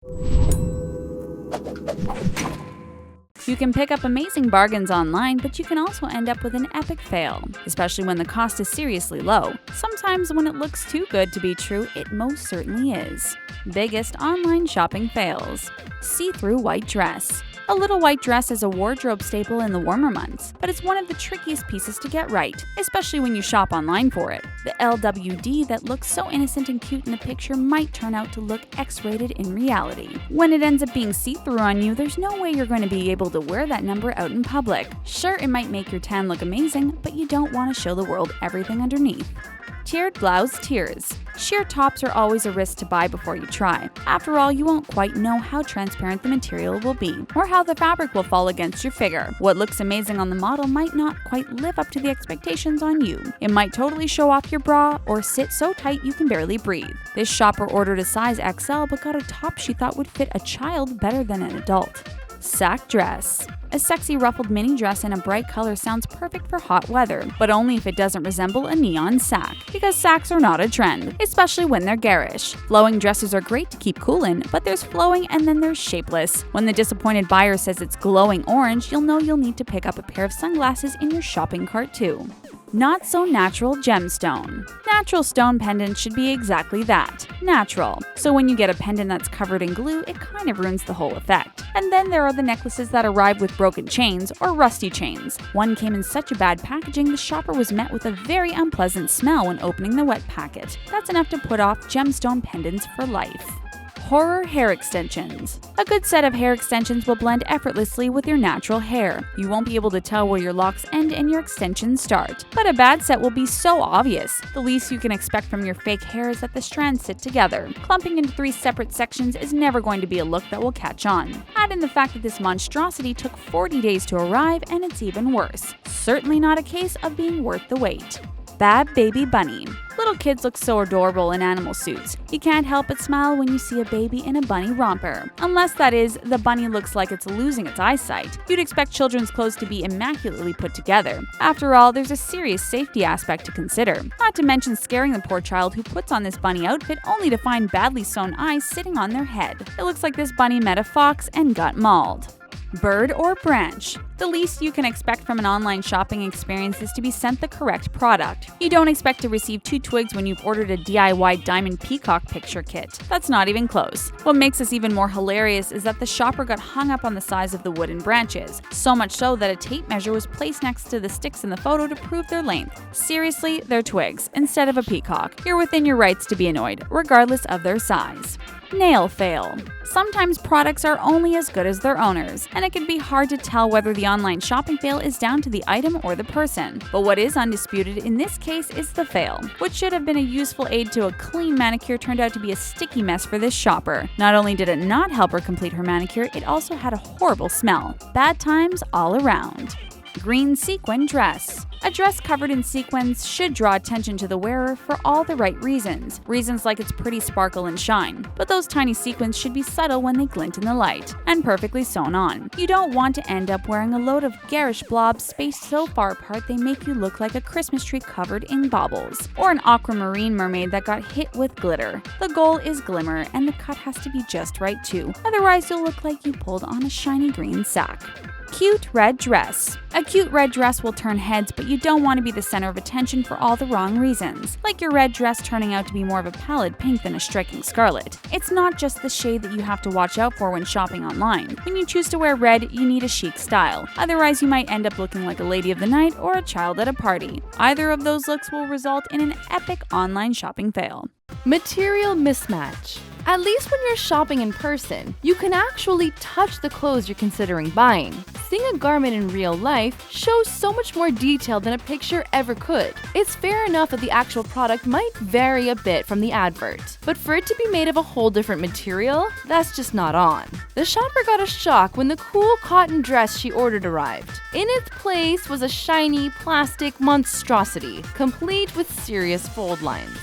You can pick up amazing bargains online, but you can also end up with an epic fail, especially when the cost is seriously low. Sometimes when it looks too good to be true, it most certainly is. Biggest online shopping fails. See-through white dress. A little white dress is a wardrobe staple in the warmer months, but it's one of the trickiest pieces to get right, especially when you shop online for it. The LWD that looks so innocent and cute in the picture might turn out to look X-rated in reality. When it ends up being see-through on you, there's no way you're going to be able to wear that number out in public. Sure, it might make your tan look amazing, but you don't want to show the world everything underneath. Tiered blouse tiers. Sheer tops are always a risk to buy before you try. After all, you won't quite know how transparent the material will be, or how the fabric will fall against your figure. What looks amazing on the model might not quite live up to the expectations on you. It might totally show off your bra, or sit so tight you can barely breathe. This shopper ordered a size XL but got a top she thought would fit a child better than an adult. Sack dress. A sexy ruffled mini dress in a bright color sounds perfect for hot weather, but only if it doesn't resemble a neon sack, because sacks are not a trend, especially when they're garish. Flowing dresses are great to keep cool in, but there's flowing and then there's shapeless. When the disappointed buyer says it's glowing orange, you'll know you'll need to pick up a pair of sunglasses in your shopping cart too. Not so natural gemstone. Natural stone pendants should be exactly that, natural. So when you get a pendant that's covered in glue, it kind of ruins the whole effect. And then there are the necklaces that arrive with broken chains or rusty chains. One came in such a bad packaging, the shopper was met with a very unpleasant smell when opening the wet packet. That's enough to put off gemstone pendants for life. Horror hair extensions. A good set of hair extensions will blend effortlessly with your natural hair. You won't be able to tell where your locks end and your extensions start. But a bad set will be so obvious. The least you can expect from your fake hair is that the strands sit together. Clumping into 3 separate sections is never going to be a look that will catch on. Add in the fact that this monstrosity took 40 days to arrive, and it's even worse. Certainly not a case of being worth the wait. Bad baby bunny. Little kids look so adorable in animal suits. You can't help but smile when you see a baby in a bunny romper. Unless, that is, the bunny looks like it's losing its eyesight. You'd expect children's clothes to be immaculately put together. After all, there's a serious safety aspect to consider. Not to mention scaring the poor child who puts on this bunny outfit only to find badly sewn eyes sitting on their head. It looks like this bunny met a fox and got mauled. Bird or branch. The least you can expect from an online shopping experience is to be sent the correct product. You don't expect to receive 2 twigs when you've ordered a DIY diamond peacock picture kit. That's not even close. What makes this even more hilarious is that the shopper got hung up on the size of the wooden branches, so much so that a tape measure was placed next to the sticks in the photo to prove their length. Seriously, they're twigs instead of a peacock. You're within your rights to be annoyed, regardless of their size. Nail fail. Sometimes products are only as good as their owners, and it can be hard to tell whether the online shopping fail is down to the item or the person. But what is undisputed in this case is the fail. What should have been a useful aid to a clean manicure turned out to be a sticky mess for this shopper. Not only did it not help her complete her manicure, it also had a horrible smell. Bad times all around. Green sequin dress. A dress covered in sequins should draw attention to the wearer for all the right reasons. Reasons like its pretty sparkle and shine. But those tiny sequins should be subtle when they glint in the light, and perfectly sewn on. You don't want to end up wearing a load of garish blobs spaced so far apart they make you look like a Christmas tree covered in baubles, or an aquamarine mermaid that got hit with glitter. The goal is glimmer, and the cut has to be just right too. Otherwise, you'll look like you pulled on a shiny green sack. Cute red dress. A cute red dress will turn heads, but you don't want to be the center of attention for all the wrong reasons, like your red dress turning out to be more of a pallid pink than a striking scarlet. It's not just the shade that you have to watch out for when shopping online. When you choose to wear red, you need a chic style. Otherwise, you might end up looking like a lady of the night or a child at a party. Either of those looks will result in an epic online shopping fail. Material mismatch. At least when you're shopping in person, you can actually touch the clothes you're considering buying. Seeing a garment in real life shows so much more detail than a picture ever could. It's fair enough that the actual product might vary a bit from the advert, but for it to be made of a whole different material, that's just not on. The shopper got a shock when the cool cotton dress she ordered arrived. In its place was a shiny plastic monstrosity, complete with serious fold lines.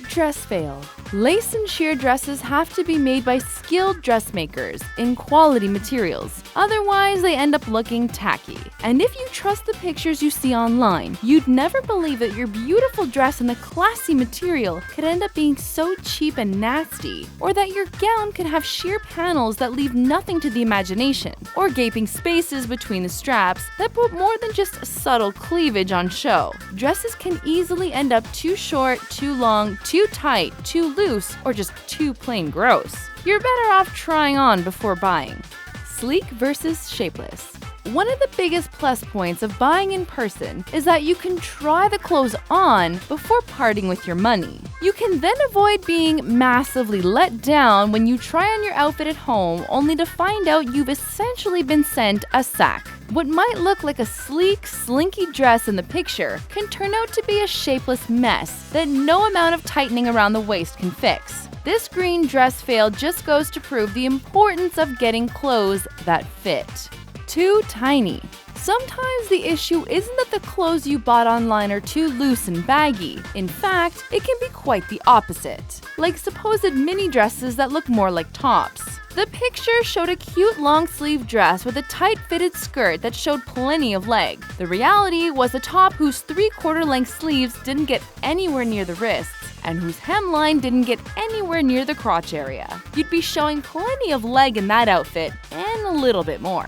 Dress fail. Lace and sheer dresses have to be made by skilled dressmakers in quality materials. Otherwise, they end up looking tacky. And if you trust the pictures you see online, you'd never believe that your beautiful dress in the classy material could end up being so cheap and nasty, or that your gown could have sheer panels that leave nothing to the imagination, or gaping spaces between the straps that put more than just subtle cleavage on show. Dresses can easily end up too short, too long, too tight, too loose, or just too plain gross. You're better off trying on before buying. Sleek versus shapeless. One of the biggest plus points of buying in person is that you can try the clothes on before parting with your money. You can then avoid being massively let down when you try on your outfit at home only to find out you've essentially been sent a sack. What might look like a sleek, slinky dress in the picture can turn out to be a shapeless mess that no amount of tightening around the waist can fix. This green dress fail just goes to prove the importance of getting clothes that fit. Too tiny. Sometimes the issue isn't that the clothes you bought online are too loose and baggy. In fact, it can be quite the opposite, like supposed mini dresses that look more like tops. The picture showed a cute long-sleeve dress with a tight-fitted skirt that showed plenty of leg. The reality was a top whose 3/4 length sleeves didn't get anywhere near the wrists, and whose hemline didn't get anywhere near the crotch area. You'd be showing plenty of leg in that outfit, and a little bit more.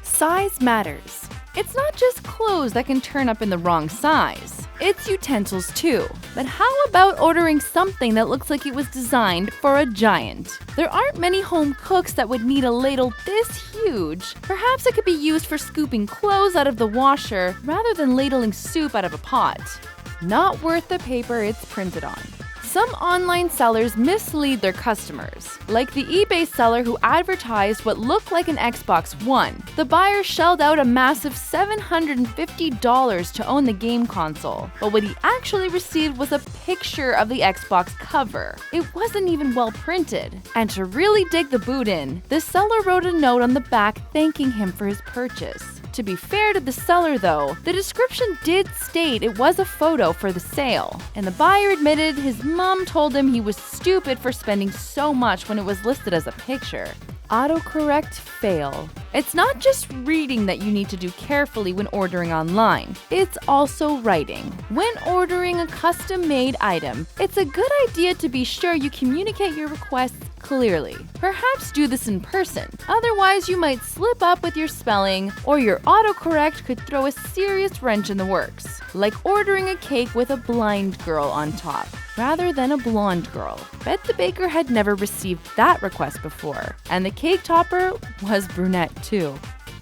Size matters. It's not just clothes that can turn up in the wrong size. It's utensils too. But how about ordering something that looks like it was designed for a giant? There aren't many home cooks that would need a ladle this huge. Perhaps it could be used for scooping clothes out of the washer rather than ladling soup out of a pot. Not worth the paper it's printed on. Some online sellers mislead their customers, like the eBay seller who advertised what looked like an Xbox One. The buyer shelled out a massive $750 to own the game console, but what he actually received was a picture of the Xbox cover. It wasn't even well printed. And to really dig the boot in, the seller wrote a note on the back thanking him for his purchase. To be fair to the seller though, the description did state it was a photo for the sale, and the buyer admitted his mom told him he was stupid for spending so much when it was listed as a picture. Autocorrect fail. It's not just reading that you need to do carefully when ordering online, it's also writing. When ordering a custom-made item, it's a good idea to be sure you communicate your requests clearly. Perhaps do this in person, otherwise you might slip up with your spelling, or your autocorrect could throw a serious wrench in the works, like ordering a cake with a blind girl on top rather than a blonde girl. Bet the baker had never received that request before, and the cake topper was brunette too.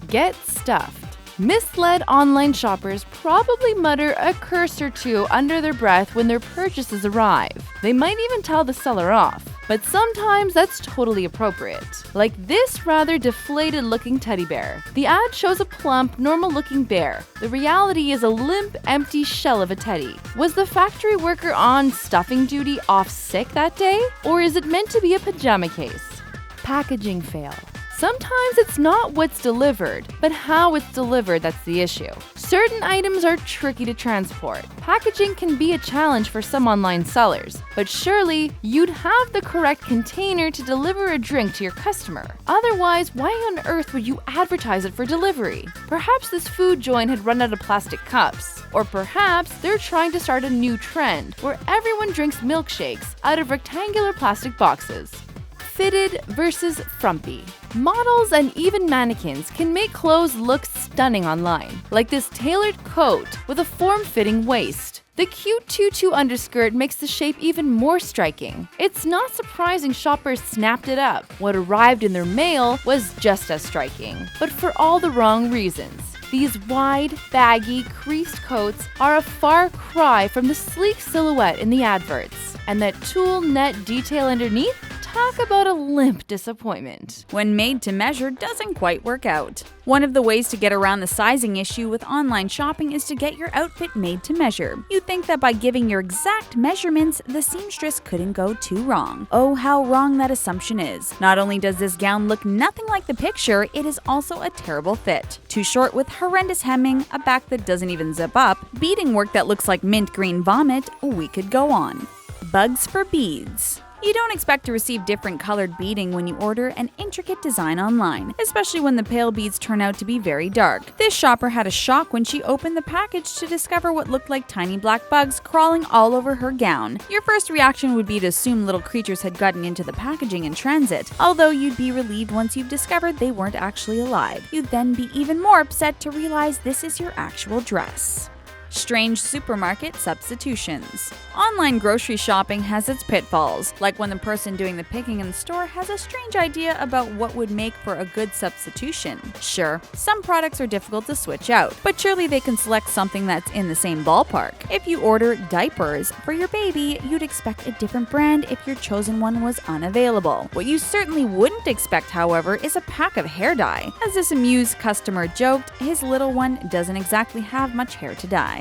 Get stuffed. Misled online shoppers probably mutter a curse or two under their breath when their purchases arrive. They might even tell the seller off, but sometimes that's totally appropriate. Like this rather deflated looking teddy bear. The ad shows a plump, normal looking bear. The reality is a limp, empty shell of a teddy. Was the factory worker on stuffing duty off sick that day? Or is it meant to be a pajama case? Packaging fail. Sometimes it's not what's delivered, but how it's delivered that's the issue. Certain items are tricky to transport. Packaging can be a challenge for some online sellers, but surely you'd have the correct container to deliver a drink to your customer. Otherwise, why on earth would you advertise it for delivery? Perhaps this food joint had run out of plastic cups. Or perhaps they're trying to start a new trend where everyone drinks milkshakes out of rectangular plastic boxes. Fitted versus frumpy. Models and even mannequins can make clothes look stunning online, like this tailored coat with a form-fitting waist. The cute tutu underskirt makes the shape even more striking. It's not surprising shoppers snapped it up. What arrived in their mail was just as striking, but for all the wrong reasons. These wide, baggy, creased coats are a far cry from the sleek silhouette in the adverts. And that tulle net detail underneath? Talk about a limp disappointment. When made to measure doesn't quite work out. One of the ways to get around the sizing issue with online shopping is to get your outfit made to measure. You'd think that by giving your exact measurements, the seamstress couldn't go too wrong. Oh, how wrong that assumption is. Not only does this gown look nothing like the picture, it is also a terrible fit. Too short with horrendous hemming, a back that doesn't even zip up, beading work that looks like mint green vomit, we could go on. Bugs for beads. You don't expect to receive different colored beading when you order an intricate design online, especially when the pale beads turn out to be very dark. This shopper had a shock when she opened the package to discover what looked like tiny black bugs crawling all over her gown. Your first reaction would be to assume little creatures had gotten into the packaging in transit, although you'd be relieved once you've discovered they weren't actually alive. You'd then be even more upset to realize this is your actual dress. Strange supermarket substitutions. Online grocery shopping has its pitfalls, like when the person doing the picking in the store has a strange idea about what would make for a good substitution. Sure, some products are difficult to switch out, but surely they can select something that's in the same ballpark. If you order diapers for your baby, you'd expect a different brand if your chosen one was unavailable. What you certainly wouldn't expect, however, is a pack of hair dye. As this amused customer joked, his little one doesn't exactly have much hair to dye.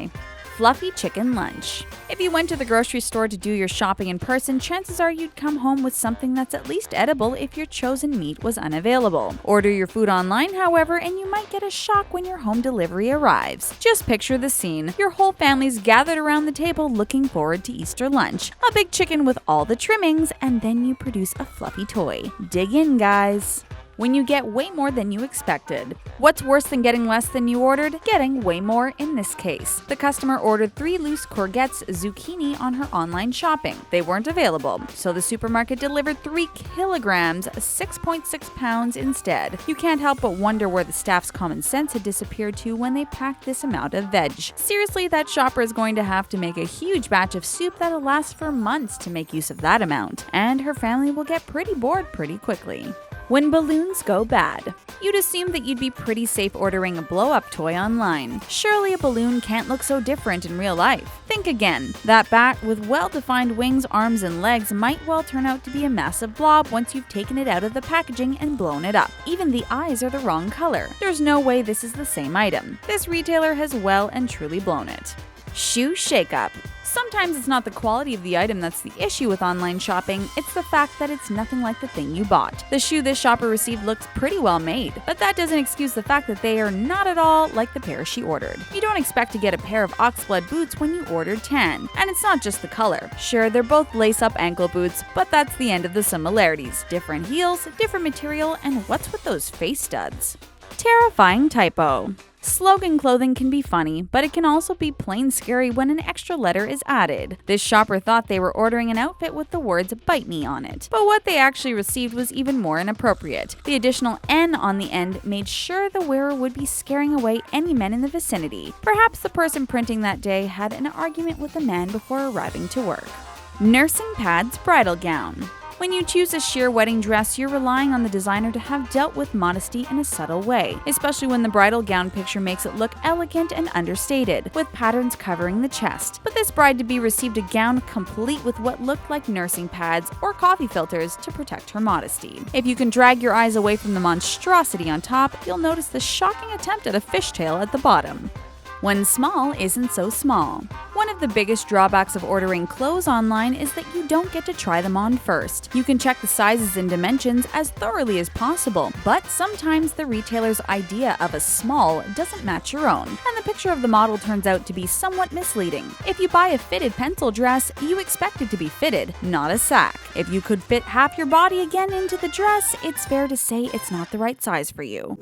Fluffy chicken lunch. If you went to the grocery store to do your shopping in person, chances are you'd come home with something that's at least edible if your chosen meat was unavailable. Order your food online, however, and you might get a shock when your home delivery arrives. Just picture the scene. Your whole family's gathered around the table looking forward to Easter lunch. A big chicken with all the trimmings, and then you produce a fluffy toy. Dig in, guys. When you get way more than you expected. What's worse than getting less than you ordered? Getting way more in this case. The customer ordered 3 loose courgettes zucchini on her online shopping. They weren't available, so the supermarket delivered 3 kilograms, 6.6 pounds instead. You can't help but wonder where the staff's common sense had disappeared to when they packed this amount of veg. Seriously, that shopper is going to have to make a huge batch of soup that'll last for months to make use of that amount, and her family will get pretty bored pretty quickly. When balloons go bad. You'd assume that you'd be pretty safe ordering a blow-up toy online. Surely a balloon can't look so different in real life. Think again. That bat with well-defined wings, arms, and legs might well turn out to be a massive blob once you've taken it out of the packaging and blown it up. Even the eyes are the wrong color. There's no way this is the same item. This retailer has well and truly blown it. Shoe shakeup. Sometimes it's not the quality of the item that's the issue with online shopping, it's the fact that it's nothing like the thing you bought. The shoe this shopper received looks pretty well made, but that doesn't excuse the fact that they are not at all like the pair she ordered. You don't expect to get a pair of oxblood boots when you ordered tan. And it's not just the color. Sure, they're both lace-up ankle boots, but that's the end of the similarities. Different heels, different material, and what's with those face studs? Terrifying typo. Slogan clothing can be funny, but it can also be plain scary when an extra letter is added. This shopper thought they were ordering an outfit with the words "bite me" on it, but what they actually received was even more inappropriate. The additional N on the end made sure the wearer would be scaring away any men in the vicinity. Perhaps the person printing that day had an argument with a man before arriving to work. Nursing pads bridal gown. When you choose a sheer wedding dress, you're relying on the designer to have dealt with modesty in a subtle way, especially when the bridal gown picture makes it look elegant and understated, with patterns covering the chest. But this bride-to-be received a gown complete with what looked like nursing pads or coffee filters to protect her modesty. If you can drag your eyes away from the monstrosity on top, you'll notice the shocking attempt at a fishtail at the bottom. When small isn't so small. One of the biggest drawbacks of ordering clothes online is that you don't get to try them on first. You can check the sizes and dimensions as thoroughly as possible, but sometimes the retailer's idea of a small doesn't match your own, and the picture of the model turns out to be somewhat misleading. If you buy a fitted pencil dress, you expect it to be fitted, not a sack. If you could fit half your body again into the dress, it's fair to say it's not the right size for you.